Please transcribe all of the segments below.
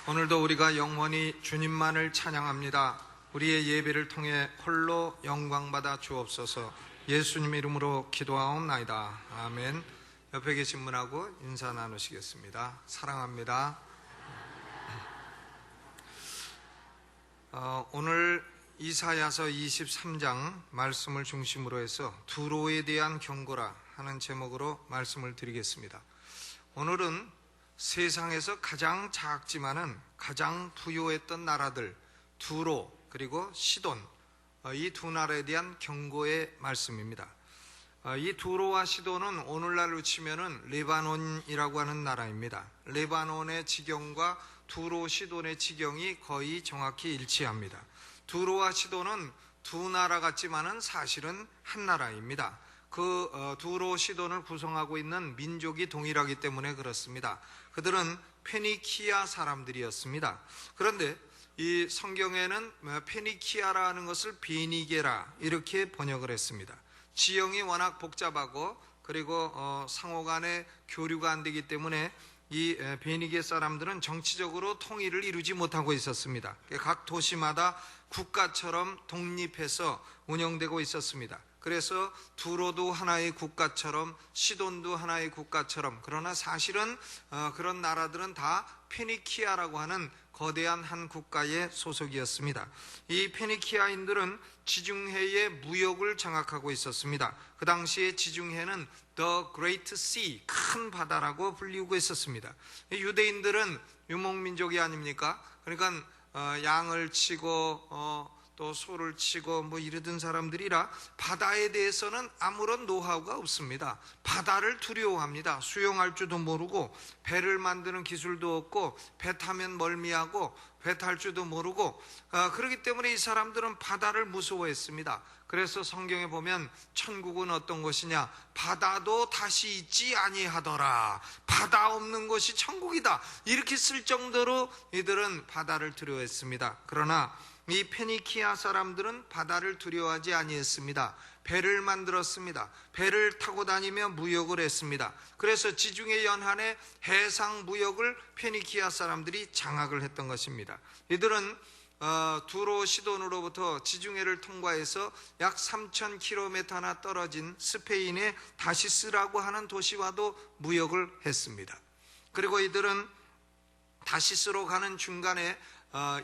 오늘도 우리가 영원히 주님만을 찬양합니다. 우리의 예배를 통해 홀로 영광받아 주옵소서. 예수님 이름으로 기도하옵나이다. 아멘. 옆에 계신 분하고 인사 나누시겠습니다. 사랑합니다. 오늘 이사야서 23장 말씀을 중심으로 해서 두로에 대한 경고라 하는 제목으로 말씀을 드리겠습니다. 오늘은 세상에서 가장 작지만은 가장 부유했던 나라들 두로 그리고 시돈, 이 두 나라에 대한 경고의 말씀입니다. 이 두로와 시돈은 오늘날로 치면은 레바논이라고 하는 나라입니다. 레바논의 지경과 두로 시돈의 지경이 거의 정확히 일치합니다. 두로와 시돈은 두 나라 같지만은 사실은 한 나라입니다. 두로 시돈을 구성하고 있는 민족이 동일하기 때문에 그렇습니다. 그들은 페니키아 사람들이었습니다. 그런데 이 성경에는 페니키아라는 것을 베니게라 이렇게 번역을 했습니다. 지형이 워낙 복잡하고 그리고 상호 간의 교류가 안 되기 때문에 이 베니게 사람들은 정치적으로 통일을 이루지 못하고 있었습니다. 각 도시마다 국가처럼 독립해서 운영되고 있었습니다. 그래서 두로도 하나의 국가처럼 시돈도 하나의 국가처럼, 그러나 사실은 그런 나라들은 다 페니키아라고 하는 거대한 한 국가의 소속이었습니다. 이 페니키아인들은 지중해의 무역을 장악하고 있었습니다. 그 당시에 지중해는 The Great Sea, 큰 바다라고 불리우고 있었습니다. 유대인들은 유목민족이 아닙니까? 그러니까 양을 치고 또 소를 치고 이러던 사람들이라 바다에 대해서는 아무런 노하우가 없습니다. 바다를 두려워합니다. 수영할 줄도 모르고 배를 만드는 기술도 없고 배 타면 멀미하고 배 탈 줄도 모르고 그렇기 때문에 이 사람들은 바다를 무서워했습니다. 그래서 성경에 보면 천국은 어떤 것이냐, 바다도 다시 있지 아니하더라, 바다 없는 것이 천국이다, 이렇게 쓸 정도로 이들은 바다를 두려워했습니다. 그러나 이 페니키아 사람들은 바다를 두려워하지 아니했습니다. 배를 만들었습니다. 배를 타고 다니며 무역을 했습니다. 그래서 지중해 연안의 해상 무역을 페니키아 사람들이 장악을 했던 것입니다. 이들은 두로 시돈으로부터 지중해를 통과해서 약 3,000km나 떨어진 스페인의 다시스라고 하는 도시와도 무역을 했습니다. 그리고 이들은 다시스로 가는 중간에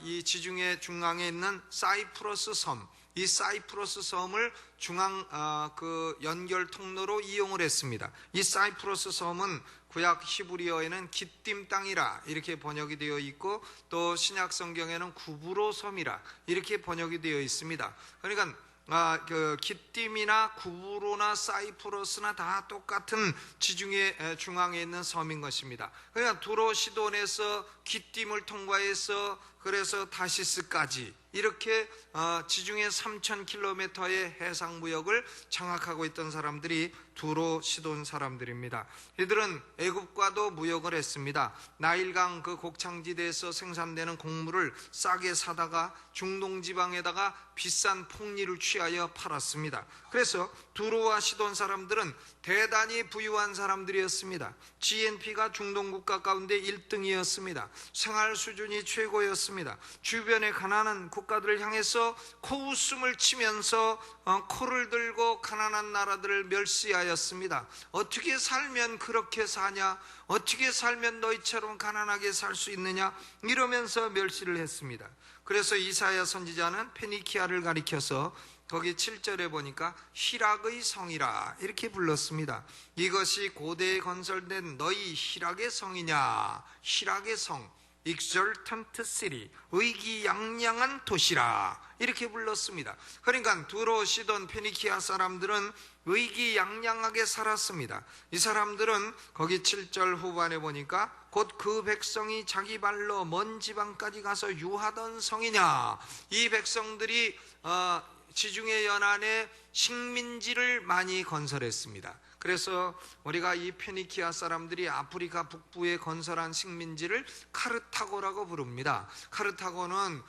이 지중해 중앙에 있는 사이프러스 섬, 이 사이프러스 섬을 중앙 연결 통로로 이용을 했습니다. 이 사이프러스 섬은 구약 히브리어에는 기띔 땅이라 이렇게 번역이 되어 있고, 또 신약 성경에는 구브로 섬이라 이렇게 번역이 되어 있습니다. 그러니까 기띔이나 구브로나 사이프러스나 다 똑같은 지중해 중앙에 있는 섬인 것입니다. 그러니까 두로 시돈에서 기띔을 통과해서 그래서 다시스까지 이렇게 지중해 3,000km의 해상무역을 장악하고 있던 사람들이 두로 시돈 사람들입니다. 이들은 애굽과도 무역을 했습니다. 나일강 그 곡창지대에서 생산되는 곡물을 싸게 사다가 중동 지방에다가 비싼 폭리를 취하여 팔았습니다. 그래서 두로와 시돈 사람들은 대단히 부유한 사람들이었습니다. GNP가 중동 국가 가운데 1등이었습니다. 생활 수준이 최고였습니다. 주변의 가난한 국가들을 향해서 코웃음을 치면서 코를 들고 가난한 나라들을 멸시하였습니다. 어떻게 살면 그렇게 사냐? 어떻게 살면 너희처럼 가난하게 살 수 있느냐? 이러면서 멸시를 했습니다. 그래서 이사야 선지자는 페니키아를 가리켜서 거기 7절에 보니까 희락의 성이라 이렇게 불렀습니다. 이것이 고대에 건설된 너희 희락의 성이냐? 희락의 성, exultant city, 의기양양한 도시라 이렇게 불렀습니다. 그러니까 두로 시돈 페니키아 사람들은 의기양양하게 살았습니다. 이 사람들은 거기 7절 후반에 보니까 곧 그 백성이 자기 발로 먼 지방까지 가서 유하던 성이냐, 이 백성들이 지중해 연안에 식민지를 많이 건설했습니다. 그래서 우리가 이 페니키아 사람들이 아프리카 북부에 건설한 식민지를 카르타고라고 부릅니다. 카르타고는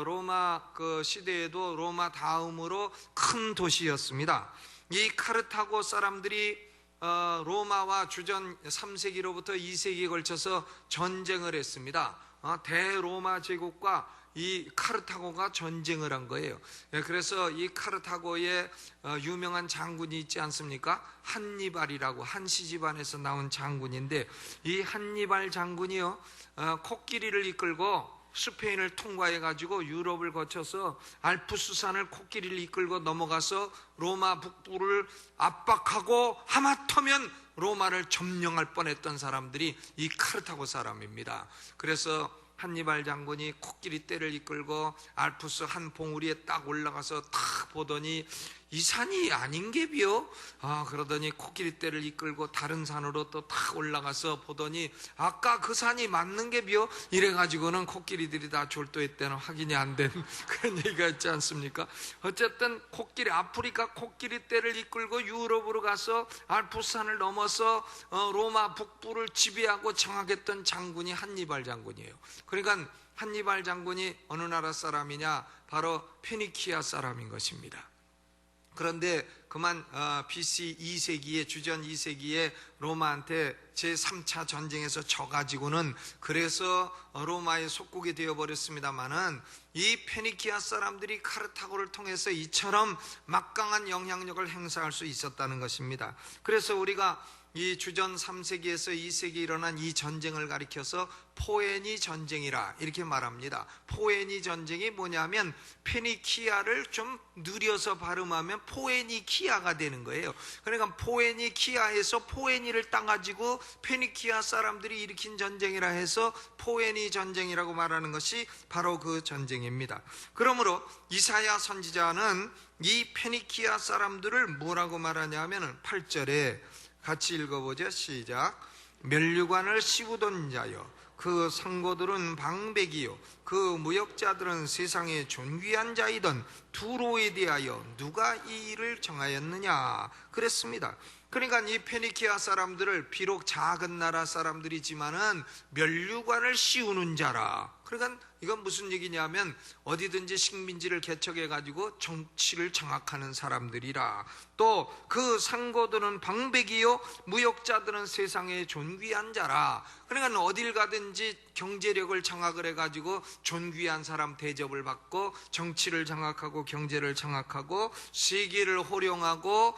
로마 그 시대에도 로마 다음으로 큰 도시였습니다. 이 카르타고 사람들이 로마와 주전 3세기로부터 2세기에 걸쳐서 전쟁을 했습니다. 대로마 제국과 이 카르타고가 전쟁을 한 거예요. 그래서 이 카르타고에 유명한 장군이 있지 않습니까? 한니발이라고, 한시 집안에서 나온 장군인데, 이 한니발 장군이요, 코끼리를 이끌고 스페인을 통과해 가지고 유럽을 거쳐서 알프스산을 코끼리를 이끌고 넘어가서 로마 북부를 압박하고 하마터면 로마를 점령할 뻔했던 사람들이 이 카르타고 사람입니다. 그래서 한니발 장군이 코끼리 떼를 이끌고 알프스 한 봉우리에 딱 올라가서 탁 보더니 이 산이 아닌 게비요? 그러더니 코끼리 떼를 이끌고 다른 산으로 또 탁 올라가서 보더니 아까 그 산이 맞는 게비요? 이래가지고는 코끼리들이 다 졸도했다는 확인이 안 된 그런 얘기가 있지 않습니까? 어쨌든 아프리카 코끼리 떼를 이끌고 유럽으로 가서 알프스 산을 넘어서 로마 북부를 지배하고 장악했던 장군이 한니발 장군이에요. 그러니까 한니발 장군이 어느 나라 사람이냐? 바로 페니키아 사람인 것입니다. 그런데 그만 BC 2세기에, 주전 2세기에 로마한테 제3차 전쟁에서 져가지고는 그래서 로마의 속국이 되어버렸습니다마는 이 페니키아 사람들이 카르타고를 통해서 이처럼 막강한 영향력을 행사할 수 있었다는 것입니다. 그래서 우리가 이 주전 3세기에서 2세기에 일어난 이 전쟁을 가리켜서 포에니 전쟁이라 이렇게 말합니다. 포에니 전쟁이 뭐냐면 페니키아를 좀 느려서 발음하면 포에니키아가 되는 거예요. 그러니까 포에니키아에서 포에니를 따가지고 페니키아 사람들이 일으킨 전쟁이라 해서 포에니 전쟁이라고 말하는 것이 바로 그 전쟁입니다. 그러므로 이사야 선지자는 이 페니키아 사람들을 뭐라고 말하냐면 8절에 같이 읽어보죠. 시작. 면류관을 씌우던 자여, 그 상고들은 방백이요, 그 무역자들은 세상에 존귀한 자이던 두로에 대하여 누가 이 일을 정하였느냐 그랬습니다. 그러니까 이 페니키아 사람들을 비록 작은 나라 사람들이지만은 면류관을 씌우는 자라. 그러니까 이건 무슨 얘기냐면 어디든지 식민지를 개척해 가지고 정치를 장악하는 사람들이라. 또 그 상고들은 방백이요, 무역자들은 세상에 존귀한 자라. 그러니까 어딜 가든지 경제력을 장악을 해가지고 존귀한 사람 대접을 받고 정치를 장악하고 경제를 장악하고 세계를 호령하고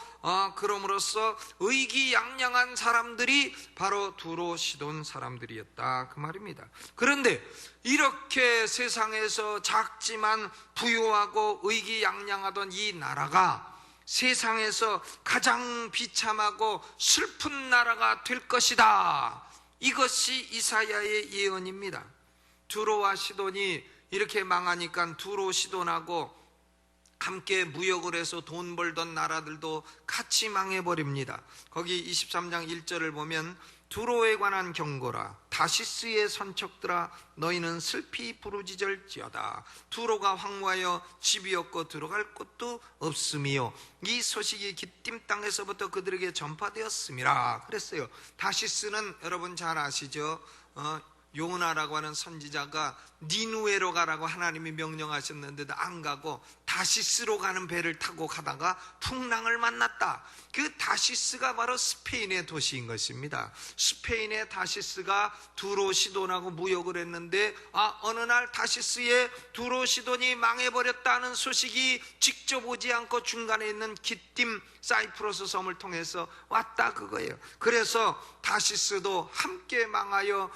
그럼으로써 의기양양한 사람들이 바로 두로 시돈 사람들이었다 그 말입니다. 그런데 이렇게 세상에서 작지만 부유하고 의기양양하던 이 나라가 세상에서 가장 비참하고 슬픈 나라가 될 것이다. 이것이 이사야의 예언입니다. 두로와 시돈이 이렇게 망하니까 두로 시돈하고 함께 무역을 해서 돈 벌던 나라들도 같이 망해버립니다. 거기 23장 1절을 보면 두로에 관한 경고라. 다시스의 선척들아, 너희는 슬피 부르짖을지어다. 두로가 황무하여 집이 없고 들어갈 곳도 없음이요, 이 소식이 기띔 땅에서부터 그들에게 전파되었음이라 그랬어요. 다시스는 여러분 잘 아시죠? 요나라고 하는 선지자가 니누에로 가라고 하나님이 명령하셨는데도 안 가고 다시스로 가는 배를 타고 가다가 풍랑을 만났다. 그 다시스가 바로 스페인의 도시인 것입니다. 스페인의 다시스가 두로 시돈하고 무역을 했는데 어느 날 다시스의 두로 시돈이 망해버렸다는 소식이 직접 오지 않고 중간에 있는 기띔 사이프러스 섬을 통해서 왔다 그거예요. 그래서 다시스도 함께 망하여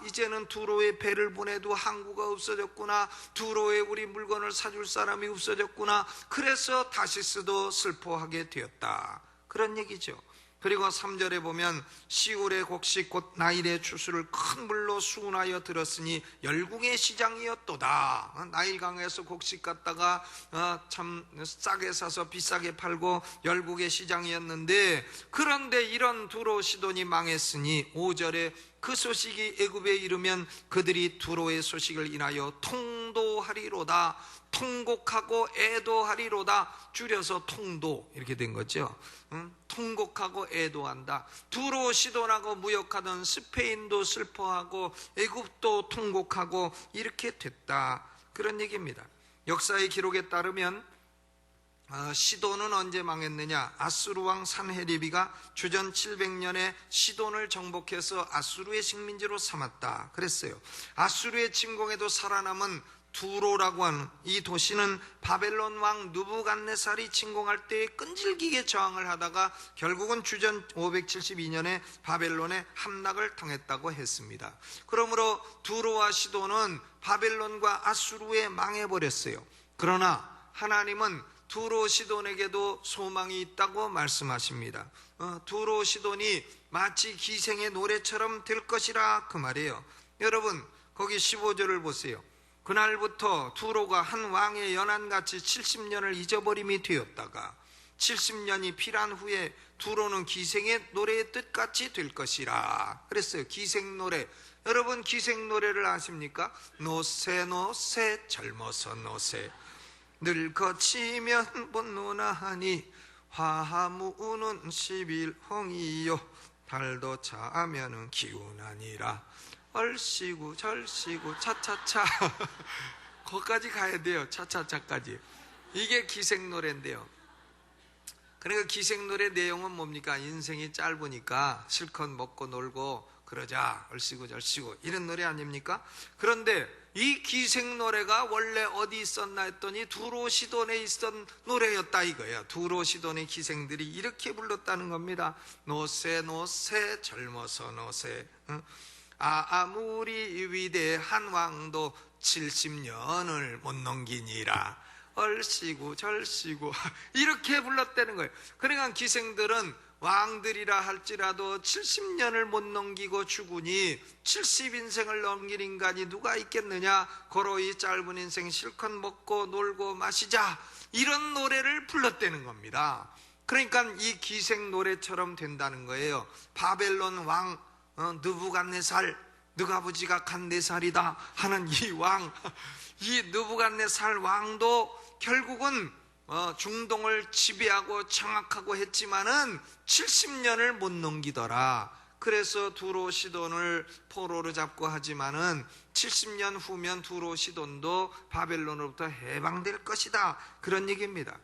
이제는 두로에 배를 보내도 항구가 없어졌구나, 두로에 우리 물건을 사줄 사람이 없어졌구나. 그래서 다시스도 슬퍼하게 되었다 그런 얘기죠. 그리고 3절에 보면 시울의 곡식 곧 나일의 추수를 큰 물로 수운하여 들었으니 열궁의 시장이었도다. 나일강에서 곡식 갖다가 참 싸게 사서 비싸게 팔고 열국의 시장이었는데, 그런데 이런 두로 시돈이 망했으니 5절에 그 소식이 애굽에 이르면 그들이 두로의 소식을 인하여 통도하리로다. 통곡하고 애도하리로다. 줄여서 통도 이렇게 된 거죠. 통곡하고 애도한다. 두로 시돈하고 무역하던 스페인도 슬퍼하고 애굽도 통곡하고 이렇게 됐다 그런 얘기입니다. 역사의 기록에 따르면 시돈은 언제 망했느냐? 아수르 왕 산헤리비가 주전 700년에 시돈을 정복해서 아수르의 식민지로 삼았다 그랬어요. 아수르의 침공에도 살아남은 두로라고 하는 이 도시는 바벨론 왕 느부갓네살이 침공할 때 끈질기게 저항을 하다가 결국은 주전 572년에 바벨론의 함락을 당했다고 했습니다. 그러므로 두로와 시돈은 바벨론과 아수르에 망해버렸어요. 그러나 하나님은 두로 시돈에게도 소망이 있다고 말씀하십니다. 두로 시돈이 마치 기생의 노래처럼 될 것이라 그 말이에요. 여러분 거기 15절을 보세요. 그날부터 두로가 한 왕의 연한같이 70년을 잊어버림이 되었다가 70년이 필한 후에 두로는 기생의 노래의 뜻같이 될 것이라 그랬어요. 기생노래. 여러분 기생노래를 아십니까? 노새 노새 젊어서 노새 늙어지면 못노나하니 화무는 11홍이요 달도 차면은 기운하니라 얼씨구 절씨구 차차차 거기까지 가야 돼요. 차차차까지. 이게 기생노래인데요. 그러니까 기생노래 내용은 뭡니까? 인생이 짧으니까 실컷 먹고 놀고 그러자 얼씨구 절씨구 이런 노래 아닙니까? 그런데 이 기생노래가 원래 어디 있었나 했더니 두로 시돈에 있던 노래였다 이거예요. 두로 시돈의 기생들이 이렇게 불렀다는 겁니다. 노새 노새 젊어서 노새 아무리 위대한 왕도 70년을 못 넘기니라 얼씨구 절씨구 이렇게 불렀다는 거예요. 그러니까 기생들은 왕들이라 할지라도 70년을 못 넘기고 죽으니 70인생을 넘길 인간이 누가 있겠느냐. 고로이 짧은 인생 실컷 먹고 놀고 마시자 이런 노래를 불렀다는 겁니다. 그러니까 이 기생 노래처럼 된다는 거예요. 바벨론 왕 느부갓네살 너희 아버지가 간 4살이다 하는 이 왕, 이 느부갓네살 왕도 결국은 중동을 지배하고 장악하고 했지만은 70년을 못 넘기더라. 그래서 두로 시돈을 포로로 잡고 하지만은 70년 후면 두로 시돈도 바벨론으로부터 해방될 것이다 그런 얘기입니다.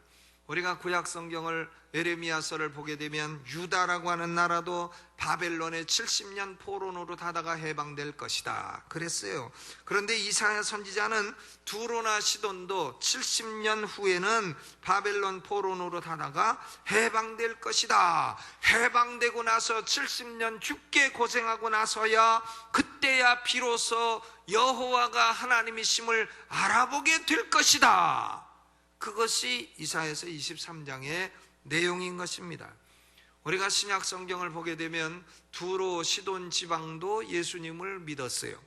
우리가 구약 성경을 에레미야서를 보게 되면 유다라고 하는 나라도 바벨론의 70년 포로노로 하다가 해방될 것이다 그랬어요. 그런데 이사야 선지자는 두로나 시돈도 70년 후에는 바벨론 포로노로 하다가 해방될 것이다. 해방되고 나서 70년 죽게 고생하고 나서야 그때야 비로소 여호와가 하나님이심을 알아보게 될 것이다. 그것이 이사야서 23장의 내용인 것입니다. 우리가 신약 성경을 보게 되면 두로 시돈 지방도 예수님을 믿었어요.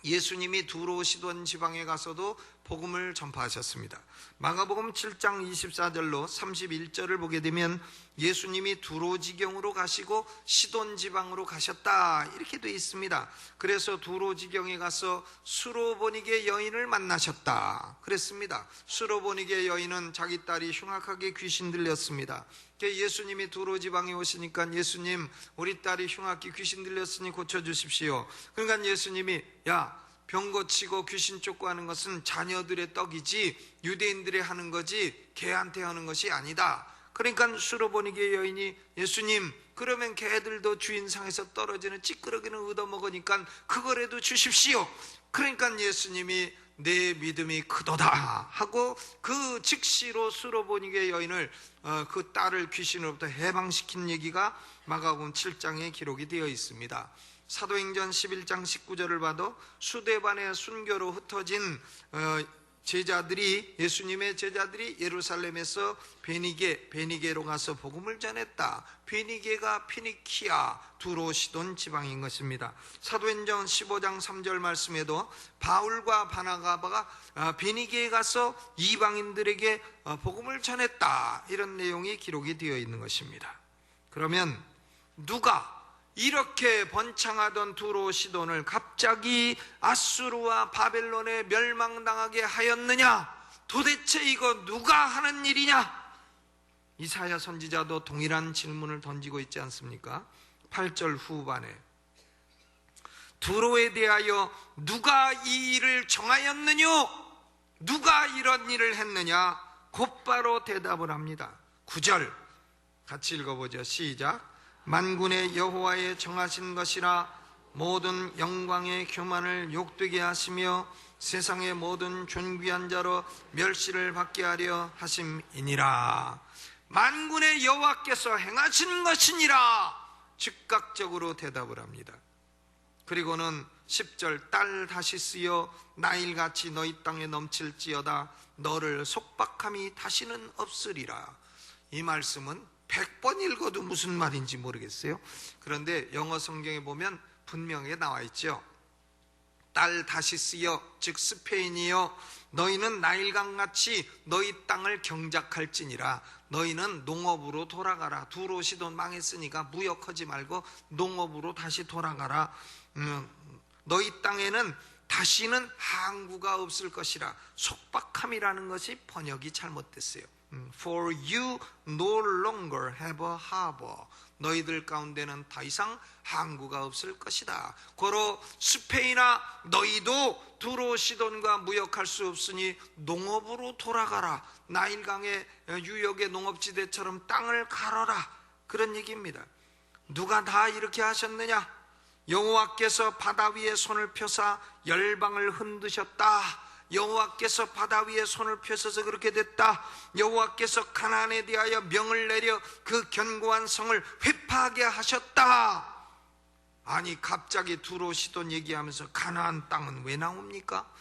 예수님이 두로 시돈 지방에 가서도 복음을 전파하셨습니다. 마가복음 7장 24절로 31절을 보게 되면 예수님이 두로 지경으로 가시고 시돈 지방으로 가셨다 이렇게 되어 있습니다. 그래서 두로 지경에 가서 수로보니게 여인을 만나셨다 그랬습니다. 수로보니게 여인은 자기 딸이 흉악하게 귀신 들렸습니다. 예수님이 두로 지방에 오시니까 예수님 우리 딸이 흉악히 귀신 들렸으니 고쳐주십시오. 그러니까 예수님이 야 병 고치고 귀신 쫓고 하는 것은 자녀들의 떡이지 유대인들이 하는 거지 개한테 하는 것이 아니다. 그러니까 수로보니게 여인이 예수님 그러면 개들도 주인상에서 떨어지는 찌끄러기는 얻어먹으니까 그거라도 주십시오. 그러니까 예수님이 내 믿음이 크도다 하고 그 즉시로 수로보니게 여인을 그 딸을 귀신으로부터 해방시킨 얘기가 마가복음 7장에 기록이 되어 있습니다. 사도행전 11장 19절을 봐도 수대반의 순교로 흩어진 제자들이 예수님의 제자들이 예루살렘에서 베니게로 가서 복음을 전했다. 베니게가 피니키아 두로 시돈 지방인 것입니다. 사도행전 15장 3절 말씀에도 바울과 바나바가 베니게에 가서 이방인들에게 복음을 전했다 이런 내용이 기록이 되어 있는 것입니다. 그러면 누가 이렇게 번창하던 두로 시돈을 갑자기 아수르와 바벨론에 멸망당하게 하였느냐? 도대체 이거 누가 하는 일이냐? 이사야 선지자도 동일한 질문을 던지고 있지 않습니까? 8절 후반에 두로에 대하여 누가 이 일을 정하였느냐? 누가 이런 일을 했느냐? 곧바로 대답을 합니다. 9절 같이 읽어보죠. 시작. 만군의 여호와의 정하신 것이라 모든 영광의 교만을 욕되게 하시며 세상의 모든 존귀한 자로 멸시를 받게 하려 하심이니라. 만군의 여호와께서 행하신 것이니라 즉각적으로 대답을 합니다. 그리고는 10절 딸 다시 쓰여 나일같이 너희 땅에 넘칠지어다 너를 속박함이 다시는 없으리라. 이 말씀은 100번 읽어도 무슨 말인지 모르겠어요. 그런데 영어 성경에 보면 분명히 나와 있죠. 딸 다시 쓰여 즉 스페인이여 너희는 나일강같이 너희 땅을 경작할지니라. 너희는 농업으로 돌아가라. 두로 시돈 망했으니까 무역하지 말고 농업으로 다시 돌아가라. 너희 땅에는 다시는 항구가 없을 것이라. 속박함이라는 것이 번역이 잘못됐어요. For you no longer have a harbor. 너희들 가운데는 더 이상 항구가 없을 것이다. 고로 스페인아 너희도 두로 시돈과 무역할 수 없으니 농업으로 돌아가라. 나일강의 유역의 농업지대처럼 땅을 갈아라. 그런 얘기입니다. 누가 다 이렇게 하셨느냐? 여호와께서 바다 위에 손을 펴사 열방을 흔드셨다. 여호와께서 바다 위에 손을 펴셔서 그렇게 됐다. 여호와께서 가나안에 대하여 명을 내려 그 견고한 성을 회파하게 하셨다. 아니 갑자기 두로 시돈 얘기하면서 가나안 땅은 왜 나옵니까?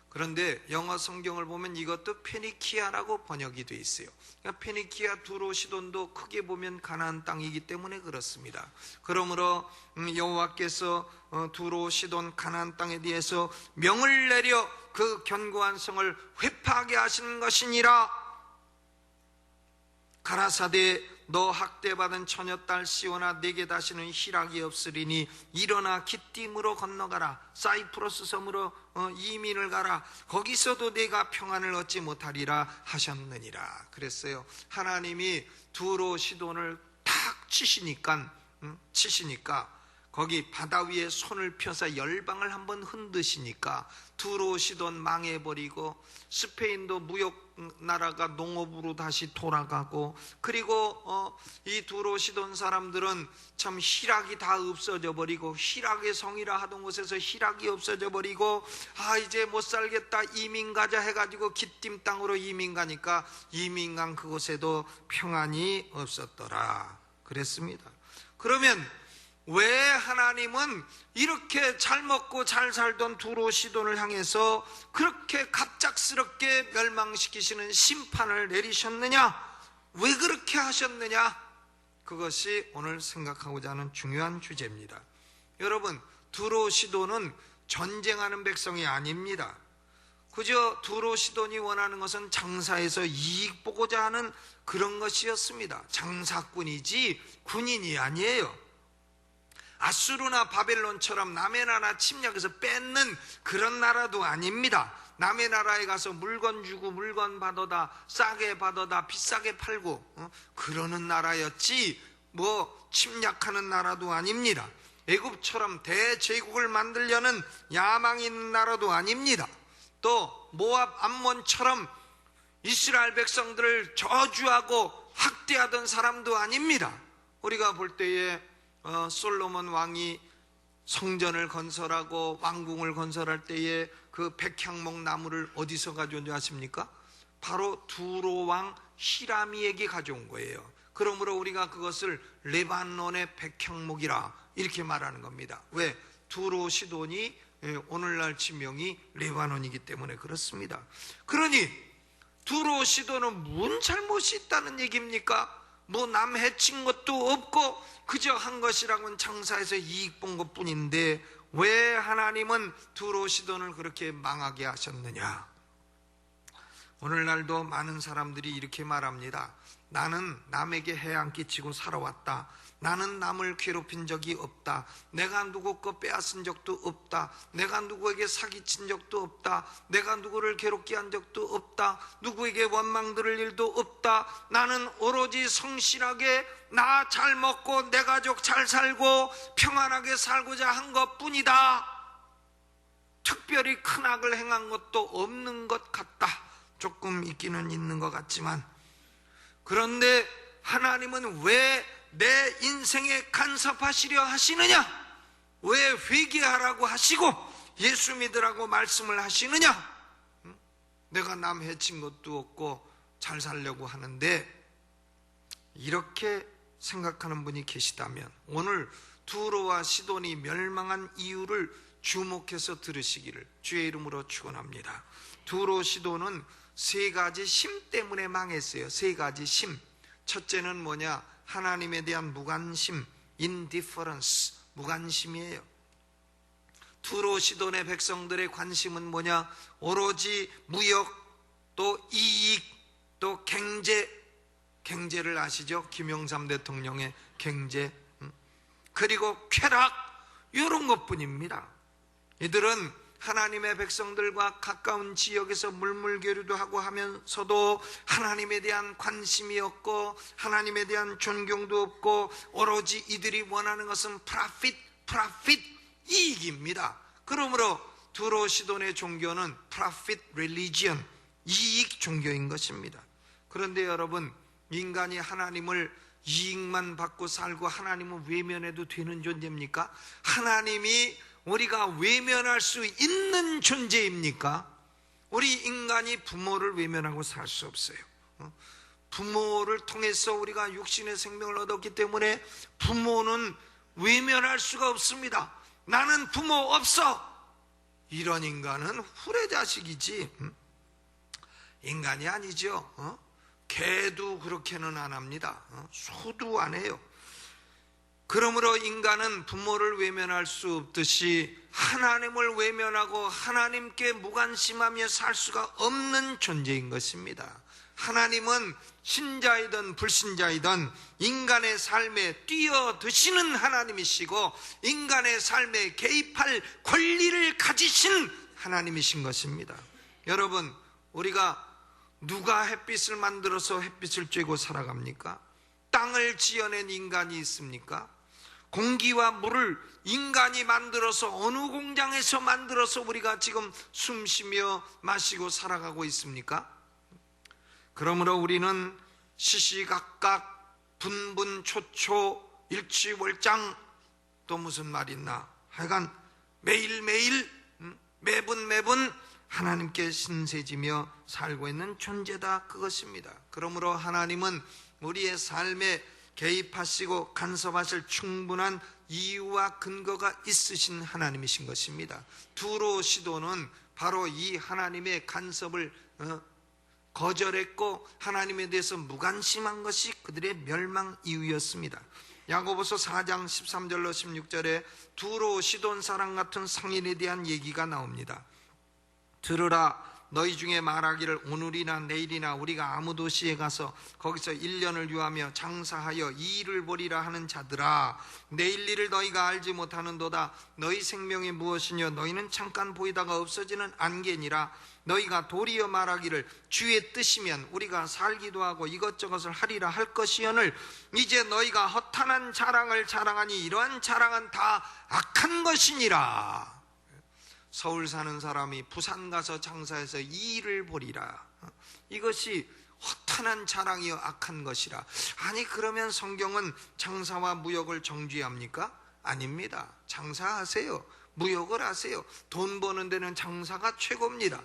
그런데 영어 성경을 보면 이것도 페니키아라고 번역이 되어 있어요. 그러니까 페니키아 두로 시돈도 크게 보면 가나안 땅이기 때문에 그렇습니다. 그러므로 여호와께서 두로 시돈 가나안 땅에 대해서 명을 내려 그 견고한 성을 회파하게 하시는 것이니라. 가라사대 너 학대받은 처녀딸 시온아 내게 다시는 희락이 없으리니 일어나 기띔으로 건너가라. 사이프러스 섬으로 이민을 가라. 거기서도 내가 평안을 얻지 못하리라 하셨느니라. 그랬어요. 하나님이 두로 시돈을 탁 치시니까 거기 바다 위에 손을 펴서 열방을 한번 흔드시니까 두로 시돈 망해버리고 스페인도 무역 나라가 농업으로 다시 돌아가고, 그리고 이 두로 시돈 사람들은 참 희락이 다 없어져 버리고, 희락의 성이라 하던 곳에서 희락이 없어져 버리고, 이제 못 살겠다 이민 가자 해가지고 기띔 땅으로 이민 가니까 이민 간 그곳에도 평안이 없었더라 그랬습니다. 그러면 왜 하나님은 이렇게 잘 먹고 잘 살던 두로 시돈을 향해서 그렇게 갑작스럽게 멸망시키시는 심판을 내리셨느냐? 왜 그렇게 하셨느냐? 그것이 오늘 생각하고자 하는 중요한 주제입니다. 여러분, 두로 시돈은 전쟁하는 백성이 아닙니다. 그저 두로 시돈이 원하는 것은 장사해서 이익 보고자 하는 그런 것이었습니다. 장사꾼이지 군인이 아니에요. 아수르나 바벨론처럼 남의 나라 침략해서 뺏는 그런 나라도 아닙니다. 남의 나라에 가서 물건 주고 물건 받아다 싸게 받아다 비싸게 팔고 그러는 나라였지 뭐 침략하는 나라도 아닙니다. 애굽처럼 대제국을 만들려는 야망이 있는 나라도 아닙니다. 또 모압 암몬처럼 이스라엘 백성들을 저주하고 학대하던 사람도 아닙니다. 우리가 볼 때에 솔로몬 왕이 성전을 건설하고 왕궁을 건설할 때에 그 백향목 나무를 어디서 가져온 줄 아십니까? 바로 두로 왕 히라미에게 가져온 거예요. 그러므로 우리가 그것을 레바논의 백향목이라 이렇게 말하는 겁니다. 왜? 두로 시돈이 오늘날 지명이 레바논이기 때문에 그렇습니다. 그러니 두로 시돈은 무슨 잘못이 있다는 얘기입니까? 뭐 남 해친 것도 없고 그저 한 것이라고는 장사해서 이익 본 것뿐인데 왜 하나님은 두로 시돈을 그렇게 망하게 하셨느냐? 오늘날도 많은 사람들이 이렇게 말합니다. 나는 남에게 해야 안 끼치고 살아왔다. 나는 남을 괴롭힌 적이 없다. 내가 누구 거 빼앗은 적도 없다. 내가 누구에게 사기친 적도 없다. 내가 누구를 괴롭게 한 적도 없다. 누구에게 원망 들을 일도 없다. 나는 오로지 성실하게 나 잘 먹고 내 가족 잘 살고 평안하게 살고자 한 것뿐이다. 특별히 큰 악을 행한 것도 없는 것 같다. 조금 있기는 있는 것 같지만, 그런데 하나님은 왜 내 인생에 간섭하시려 하시느냐? 왜 회개하라고 하시고 예수 믿으라고 말씀을 하시느냐? 내가 남 해친 것도 없고 잘 살려고 하는데, 이렇게 생각하는 분이 계시다면 오늘 두로와 시돈이 멸망한 이유를 주목해서 들으시기를 주의 이름으로 축원합니다. 두로 시돈은 세 가지 심 때문에 망했어요. 세 가지 심. 첫째는 뭐냐? 하나님에 대한 무관심, indifference, 무관심이에요. 두로 시돈의 백성들의 관심은 뭐냐? 오로지 무역, 또 이익, 또 경제를 아시죠? 김영삼 대통령의 경제, 그리고 쾌락, 이런 것뿐입니다. 이들은 하나님의 백성들과 가까운 지역에서 물물교류도 하고 하면서도 하나님에 대한 관심이 없고 하나님에 대한 존경도 없고, 오로지 이들이 원하는 것은 profit, 이익입니다. 그러므로 두로 시돈의 종교는 profit religion, 이익 종교인 것입니다. 그런데 여러분, 인간이 하나님을 이익만 받고 살고 하나님을 외면해도 되는 존재입니까? 하나님이 우리가 외면할 수 있는 존재입니까? 우리 인간이 부모를 외면하고 살 수 없어요. 부모를 통해서 우리가 육신의 생명을 얻었기 때문에 부모는 외면할 수가 없습니다. 나는 부모 없어, 이런 인간은 후레자식이지 인간이 아니죠. 개도 그렇게는 안 합니다. 소도 안 해요. 그러므로 인간은 부모를 외면할 수 없듯이 하나님을 외면하고 하나님께 무관심하며 살 수가 없는 존재인 것입니다. 하나님은 신자이든 불신자이든 인간의 삶에 뛰어드시는 하나님이시고 인간의 삶에 개입할 권리를 가지신 하나님이신 것입니다. 여러분, 우리가 누가 햇빛을 만들어서 햇빛을 쬐고 살아갑니까? 땅을 지어낸 인간이 있습니까? 공기와 물을 인간이 만들어서, 어느 공장에서 만들어서 우리가 지금 숨쉬며 마시고 살아가고 있습니까? 그러므로 우리는 시시각각 분분초초 일취월장, 또 무슨 말 있나, 하여간 매일매일 매분 하나님께 신세지며 살고 있는 존재다, 그것입니다. 그러므로 하나님은 우리의 삶에 개입하시고 간섭하실 충분한 이유와 근거가 있으신 하나님이신 것입니다. 두로 시도는 바로 이 하나님의 간섭을 거절했고 하나님에 대해서 무관심한 것이 그들의 멸망 이유였습니다. 야고보서 4장 13절로 16절에 두로 시돈 사람 같은 상인에 대한 얘기가 나옵니다. 들으라, 너희 중에 말하기를 오늘이나 내일이나 우리가 아무 도시에 가서 거기서 1년을 유하며 장사하여 이 일을 보리라 하는 자들아, 내일 일을 너희가 알지 못하는도다. 너희 생명이 무엇이뇨? 너희는 잠깐 보이다가 없어지는 안개니라. 너희가 도리어 말하기를 주의 뜻이면 우리가 살기도 하고 이것저것을 하리라 할 것이오늘 이제 너희가 허탄한 자랑을 자랑하니 이러한 자랑은 다 악한 것이니라. 서울 사는 사람이 부산 가서 장사해서 이 일을 보리라, 이것이 허탄한 자랑이요 악한 것이라. 아니, 그러면 성경은 장사와 무역을 정죄합니까? 아닙니다. 장사하세요. 무역을 하세요. 돈 버는 데는 장사가 최고입니다.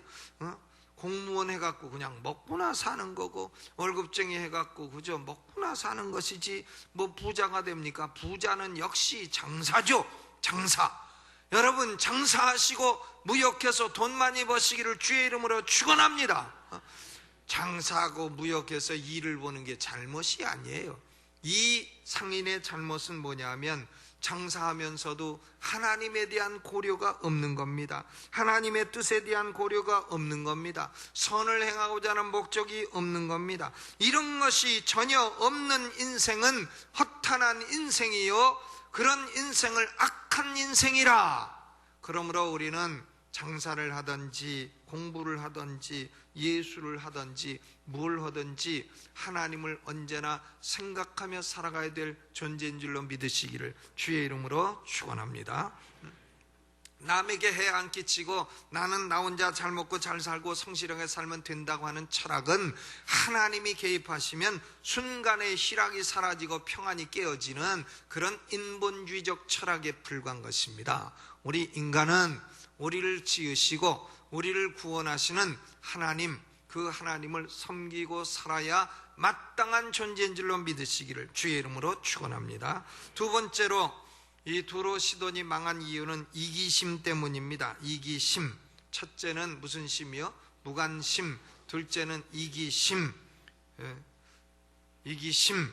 공무원 해갖고 그냥 먹고나 사는 거고, 월급쟁이 해갖고 그저 먹고나 사는 것이지 뭐 부자가 됩니까? 부자는 역시 장사죠. 장사. 여러분, 장사하시고 무역해서 돈 많이 버시기를 주의 이름으로 축원합니다. 장사하고 무역해서 일을 보는 게 잘못이 아니에요. 이 상인의 잘못은 뭐냐면 장사하면서도 하나님에 대한 고려가 없는 겁니다. 하나님의 뜻에 대한 고려가 없는 겁니다. 선을 행하고자 하는 목적이 없는 겁니다. 이런 것이 전혀 없는 인생은 허탄한 인생이요, 그런 인생을 악한 인생이라. 그러므로 우리는 장사를 하든지 공부를 하든지 예술을 하든지 뭘 하든지 하나님을 언제나 생각하며 살아가야 될 존재인 줄로 믿으시기를 주의 이름으로 축원합니다. 남에게 해야 안 끼치고 나는 나 혼자 잘 먹고 잘 살고 성실하게 살면 된다고 하는 철학은 하나님이 개입하시면 순간에 희락이 사라지고 평안이 깨어지는 그런 인본주의적 철학에 불과한 것입니다. 우리 인간은 우리를 지으시고 우리를 구원하시는 하나님, 그 하나님을 섬기고 살아야 마땅한 존재인 줄로 믿으시기를 주의 이름으로 축원합니다. 두 번째로 이 두로 시돈이 망한 이유는 이기심 때문입니다. 이기심. 첫째는 무슨 심이요? 무관심. 둘째는 이기심. 이기심.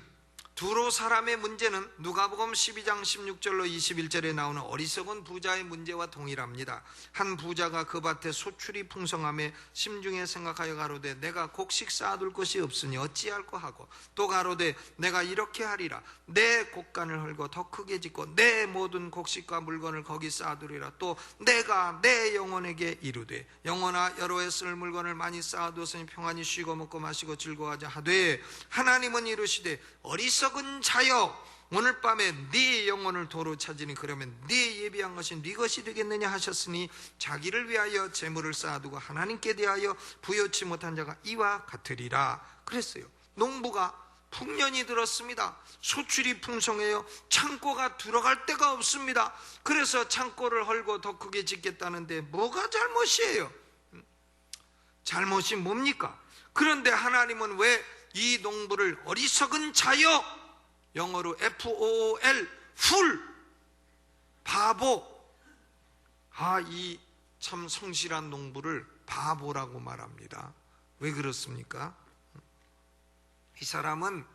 두로 사람의 문제는 누가복음 12장 16절로 21절에 나오는 어리석은 부자의 문제와 동일합니다. 한 부자가 그 밭에 소출이 풍성함에 심중에 생각하여 가로되 내가 곡식 쌓아둘 것이 없으니 어찌할꼬 하고 또 가로되 내가 이렇게 하리라 내 곡간을 헐고 더 크게 짓고 내 모든 곡식과 물건을 거기 쌓아두리라 또 내가 내 영혼에게 이르되 영혼아 여러 해 쓸 물건을 많이 쌓아두었으니 평안히 쉬고 먹고 마시고 즐거워하자 하되 하나님은 이르시되 어리석은 자여 오늘 밤에 네 영혼을 도로 찾으니 그러면 네 예비한 것이 네 것이 되겠느냐 하셨으니 자기를 위하여 재물을 쌓아두고 하나님께 대하여 부여치 못한 자가 이와 같으리라 그랬어요. 농부가 풍년이 들었습니다. 소출이 풍성해요. 창고가 들어갈 데가 없습니다. 그래서 창고를 헐고 더 크게 짓겠다는데 뭐가 잘못이에요? 잘못이 뭡니까? 그런데 하나님은 왜 이 농부를 어리석은 자여, 영어로 FOOL, 풀, 바보, 이 참 성실한 농부를 바보라고 말합니다. 왜 그렇습니까? 이 사람은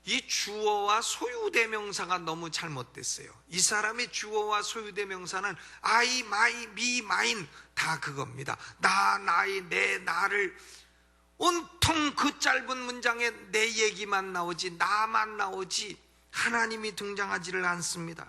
이 주어와 소유대명사가 너무 잘못됐어요. 이 사람의 주어와 소유대명사는 I, my, me, mine 다 그겁니다. 나, 나의, 내, 나를 온통 그 짧은 문장에 내 얘기만 나오지 나만 나오지 하나님이 등장하지를 않습니다.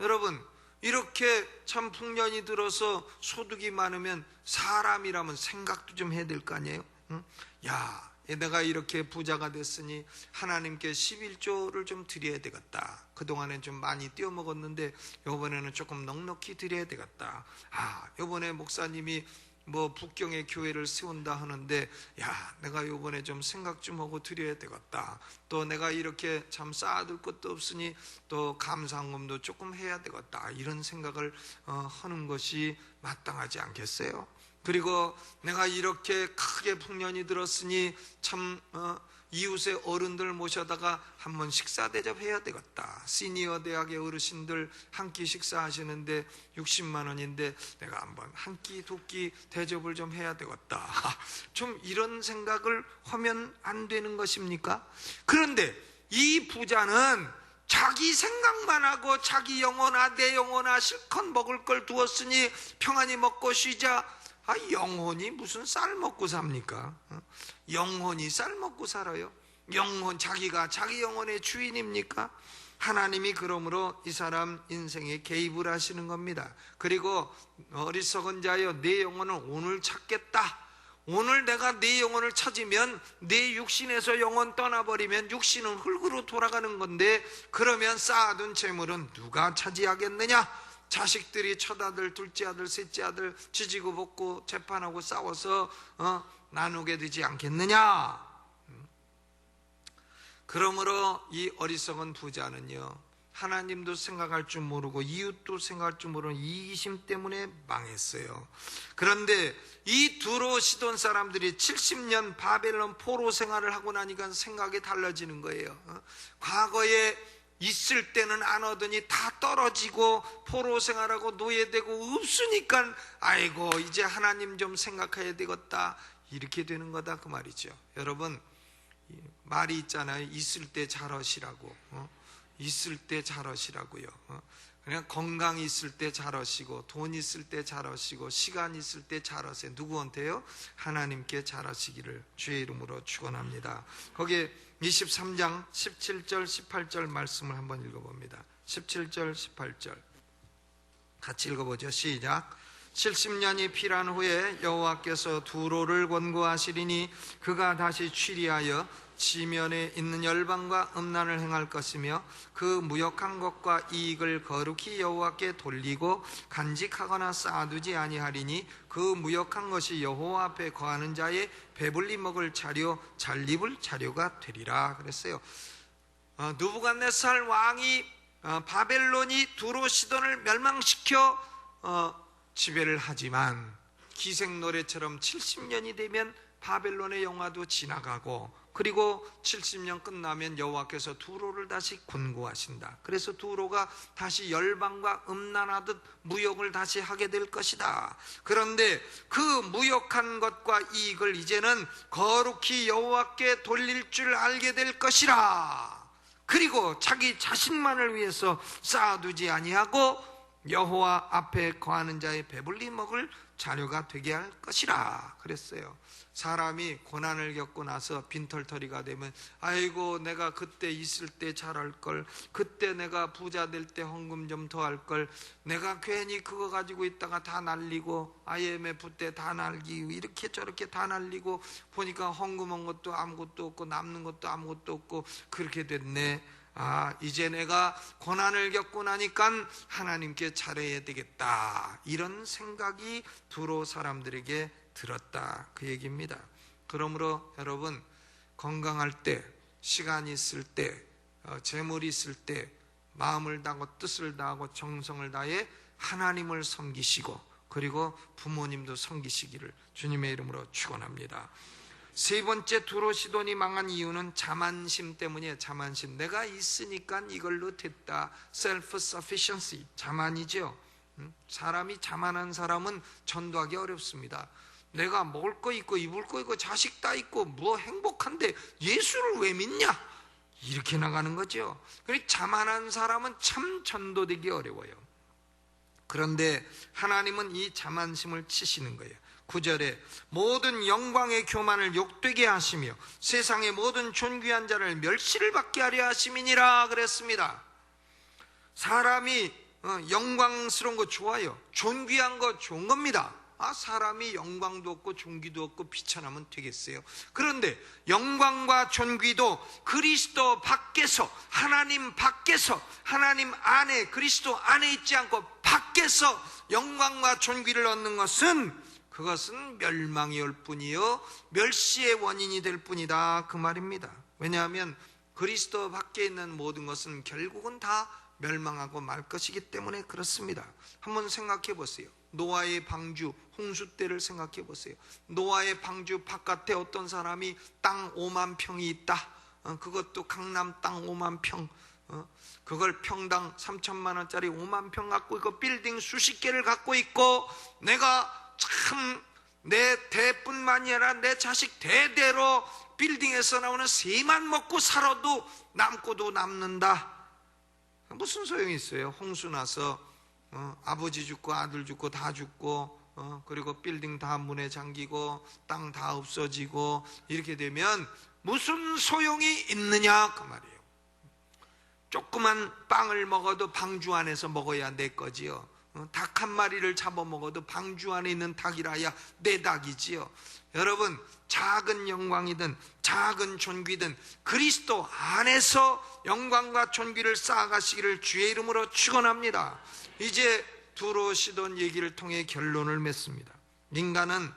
여러분 이렇게 참 풍년이 들어서 소득이 많으면 사람이라면 생각도 좀 해야 될 거 아니에요? 응? 야, 내가 이렇게 부자가 됐으니 하나님께 11조를 좀 드려야 되겠다. 그동안엔 좀 많이 떼어먹었는데 이번에는 조금 넉넉히 드려야 되겠다. 이번에 목사님이 북경에 교회를 세운다 하는데 내가 이번에 좀 생각 좀 하고 드려야 되겠다. 또 내가 이렇게 참 쌓아둘 것도 없으니 또 감사헌금도 조금 해야 되겠다. 이런 생각을 하는 것이 마땅하지 않겠어요? 그리고 내가 이렇게 크게 풍년이 들었으니 참 이웃의 어른들 모셔다가 한번 식사 대접해야 되겠다. 시니어 대학의 어르신들 한 끼 식사하시는데 60만 원인데 내가 한번 한 끼 두 끼 대접을 좀 해야 되겠다. 좀 이런 생각을 하면 안 되는 것입니까? 그런데 이 부자는 자기 생각만 하고 자기 영혼아 내 영혼아 실컷 먹을 걸 두었으니 평안히 먹고 쉬자. 영혼이 무슨 쌀 먹고 삽니까? 영혼이 쌀 먹고 살아요? 자기가 자기 영혼의 주인입니까? 하나님이 그러므로 이 사람 인생에 개입을 하시는 겁니다. 그리고 어리석은 자여 내 영혼을 오늘 찾겠다. 오늘 내가 내 영혼을 찾으면 내 육신에서 영혼 떠나버리면 육신은 흙으로 돌아가는 건데 그러면 쌓아둔 재물은 누가 차지하겠느냐? 자식들이 첫아들, 둘째 아들, 셋째 아들 지지고 볶고 재판하고 싸워서 나누게 되지 않겠느냐? 그러므로 이 어리석은 부자는요 하나님도 생각할 줄 모르고 이웃도 생각할 줄 모르는 이기심 때문에 망했어요. 그런데 이 두로 시돈 사람들이 70년 바벨론 포로 생활을 하고 나니까 생각이 달라지는 거예요. 과거에 있을 때는 안 얻으니 다 떨어지고 포로 생활하고 노예되고 없으니까 아이고 이제 하나님 좀 생각해야 되겠다 이렇게 되는 거다 그 말이죠. 여러분 말이 있잖아요. 있을 때 잘하시라고. 있을 때 잘하시라고요. 그냥 건강 있을 때 잘하시고 돈 있을 때 잘하시고 시간 있을 때 잘하세요. 누구한테요? 하나님께 잘하시기를 주의 이름으로 축원합니다. 거기에 23장 17절 18절 말씀을 한번 읽어봅니다. 17절 18절 같이 읽어보죠. 시작. 70년이 필한 후에 여호와께서 두로를 권고하시리니 그가 다시 취리하여 지면에 있는 열방과 음란을 행할 것이며 그 무역한 것과 이익을 거룩히 여호와께 돌리고 간직하거나 쌓아두지 아니하리니 그 무역한 것이 여호와 앞에 거하는 자의 배불리 먹을 자료, 잘 입을 자료가 되리라 그랬어요. 느부갓네살 왕이 바벨론이 두로 시돈을 멸망시켜 지배를 하지만 기생노래처럼 70년이 되면 바벨론의 영화도 지나가고, 그리고 70년 끝나면 여호와께서 두로를 다시 권고하신다. 그래서 두로가 다시 열방과 음란하듯 무역을 다시 하게 될 것이다. 그런데 그 무역한 것과 이익을 이제는 거룩히 여호와께 돌릴 줄 알게 될 것이라. 그리고 자기 자신만을 위해서 쌓아두지 아니하고 여호와 앞에 거하는 자의 배불리 먹을 자료가 되게 할 것이라 그랬어요. 사람이 고난을 겪고 나서 빈털터리가 되면 아이고 내가 그때 있을 때 잘할걸, 그때 내가 부자 될 때 헌금 좀 더 할걸, 내가 괜히 그거 가지고 있다가 다 날리고 IMF 때 다 날리고 이렇게 저렇게 다 날리고 보니까 헌금한 것도 아무것도 없고 남는 것도 아무것도 없고 그렇게 됐네. 이제 내가 고난을 겪고 나니까 하나님께 잘해야 되겠다, 이런 생각이 두로 사람들에게 들었다, 그 얘기입니다. 그러므로 여러분, 건강할 때, 시간이 있을 때, 재물이 있을 때 마음을 다하고 뜻을 다하고 정성을 다해 하나님을 섬기시고, 그리고 부모님도 섬기시기를 주님의 이름으로 축원합니다. 세 번째, 두로 시돈이 망한 이유는 자만심 때문이에요. 자만심. 내가 있으니까 이걸로 됐다. self-sufficiency. 자만이죠. 사람이 자만한 사람은 전도하기 어렵습니다. 내가 먹을 거 있고 입을 거 있고 자식 다 있고 뭐 행복한데 예수를 왜 믿냐? 이렇게 나가는 거죠. 그러니까 자만한 사람은 참 전도되기 어려워요. 그런데 하나님은 이 자만심을 치시는 거예요. 9절에 모든 영광의 교만을 욕되게 하시며 세상의 모든 존귀한 자를 멸시를 받게 하려 하심이니라 그랬습니다. 사람이 영광스러운 거 좋아요. 존귀한 거 좋은 겁니다. 사람이 영광도 없고 존귀도 없고 비천하면 되겠어요? 그런데 영광과 존귀도 그리스도 밖에서, 하나님 밖에서, 하나님 안에, 그리스도 안에 있지 않고 밖에서 영광과 존귀를 얻는 것은, 그것은 멸망이 올 뿐이요 멸시의 원인이 될 뿐이다, 그 말입니다. 왜냐하면 그리스도 밖에 있는 모든 것은 결국은 다 멸망하고 말 것이기 때문에 그렇습니다. 한번 생각해 보세요. 노아의 방주, 홍수 때를 생각해 보세요. 노아의 방주 바깥에 어떤 사람이 땅 5만 평이 있다. 그것도 강남 땅 5만 평. 그걸 평당 3천만 원짜리 5만 평 갖고 있고 빌딩 수십 개를 갖고 있고, 내가 참 내 대뿐만이 아니라 내 자식 대대로 빌딩에서 나오는 새만 먹고 살아도 남고도 남는다. 무슨 소용이 있어요? 홍수 나서 아버지 죽고 아들 죽고 다 죽고 그리고 빌딩 다 문에 잠기고 땅 다 없어지고 이렇게 되면 무슨 소용이 있느냐, 그 말이에요. 조그만 빵을 먹어도 방주 안에서 먹어야 내 거지요. 닭 한 마리를 잡아먹어도 방주 안에 있는 닭이라야 내 닭이지요. 여러분, 작은 영광이든 작은 존귀든 그리스도 안에서 영광과 존귀를 쌓아가시기를 주의 이름으로 축원합니다. 이제 두로 시돈 얘기를 통해 결론을 맺습니다. 인간은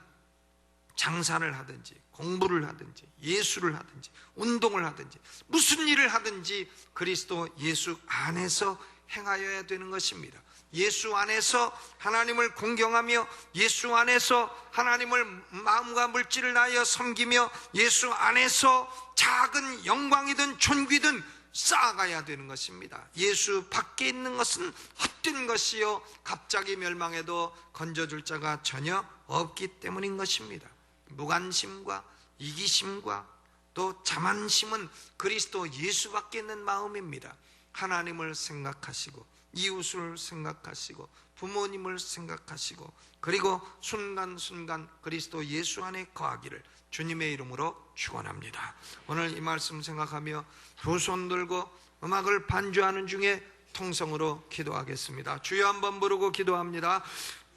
장사를 하든지 공부를 하든지 예술을 하든지 운동을 하든지 무슨 일을 하든지 그리스도 예수 안에서 행하여야 되는 것입니다. 예수 안에서 하나님을 공경하며 예수 안에서 하나님을 마음과 물질을 다하여 섬기며 예수 안에서 작은 영광이든 존귀든 쌓아가야 되는 것입니다. 예수 밖에 있는 것은 헛된 것이요 갑자기 멸망해도 건져줄 자가 전혀 없기 때문인 것입니다. 무관심과 이기심과 또 자만심은 그리스도 예수 밖에 있는 마음입니다. 하나님을 생각하시고 이웃을 생각하시고 부모님을 생각하시고 그리고 순간순간 그리스도 예수 안에 거하기를 주님의 이름으로 축원합니다. 오늘 이 말씀 생각하며 두 손 들고 음악을 반주하는 중에 통성으로 기도하겠습니다. 주여 한번 부르고 기도합니다.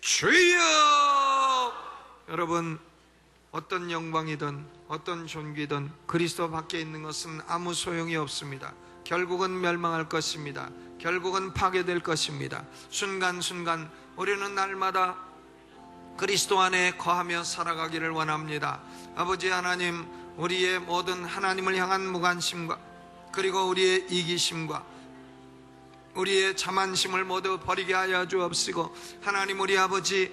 주여! 여러분, 어떤 영광이든 어떤 존귀든 그리스도 밖에 있는 것은 아무 소용이 없습니다. 결국은 멸망할 것입니다. 결국은 파괴될 것입니다. 순간순간 우리는 날마다 그리스도 안에 거하며 살아가기를 원합니다. 아버지 하나님, 우리의 모든 하나님을 향한 무관심과 그리고 우리의 이기심과 우리의 자만심을 모두 버리게 하여 주옵시고, 하나님 우리 아버지